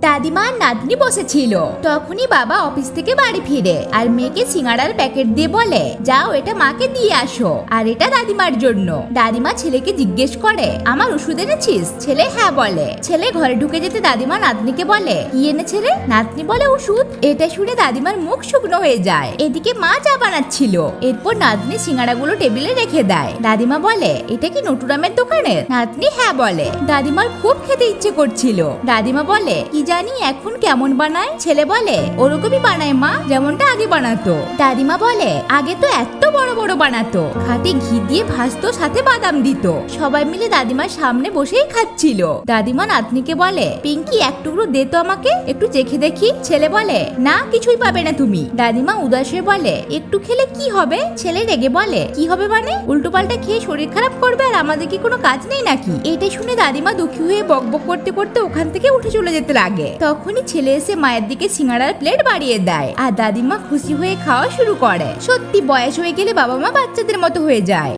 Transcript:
দাদিমা আর নাতনি বসেছিল। তখনই বাবা অফিস থেকে বাড়ি ফিরে আর মেয়েকে সিঙ্গাড়ার প্যাকেট দিয়ে বলে, যাও এটা মাকে দিয়ে আসো, আর এটা দাদিমার জন্য। দাদিমা ছেলেকে জিজ্ঞেস করে, আমার ওষুধ এনেছিস? ছেলে হ্যাঁ বলে। ছেলে ঘরে ঢুকে যেতে দাদিমা নাতনিকে বলে, কি এনেছে রে? নাতনি বলে, ওষুধ। এটা শুনে দাদিমার মুখ শুকনো হয়ে যায়। এদিকে মা চা বানাচ্ছিল। এরপর নাতনি সিঙ্গাড়াগুলো টেবিলে রেখে দেয়। দাদিমা বলে, এটা কি নটুরামের দোকানের? নাতনি হ্যাঁ বলে। দাদিমার খুব খেতে ইচ্ছে করছিল। দাদিমা বলে, কি জানি এখন কেমন বানায়? ছেলে বলে, ওরকমই বানায় মা, যেমনটা আগে বানাতো। দাদিমা বলে, আগে তো এত বড় বড় বানাতো, খাঁটি ঘি দিয়ে ভাজতো, সাথে বাদাম দিত। সবাই মিলে দাদিমার সামনে বসেই খাচ্ছিল। দাদিমা নাতনিকে বলে, পিঙ্কি এক টুকরো দে তো আমাকে, একটু চেখে দেখি। ছেলে বলে, না কিছুই পাবে না তুমি। দাদিমা উদাসে বলে, একটু খেলে কি হবে? ছেলে রেগে বলে, কি হবে মানে? উল্টো পাল্টা খেয়ে শরীর খারাপ করবে আর আমাদের কি কোনো কাজ নেই নাকি? এটা শুনে দাদিমা দুঃখী হয়ে বকবক করতে করতে ওখান থেকে উঠে চলে যেতে লাগে। তখনই ছেলে এসে মায়ের দিকে সিঙ্গাড়ার প্লেট বাড়িয়ে দেয় আর দাদিমা খুশি হয়ে খাওয়া শুরু করে। সত্যি বয়স হয়ে গেলে বাবা মা বাচ্চাদের মতো হয়ে যায়।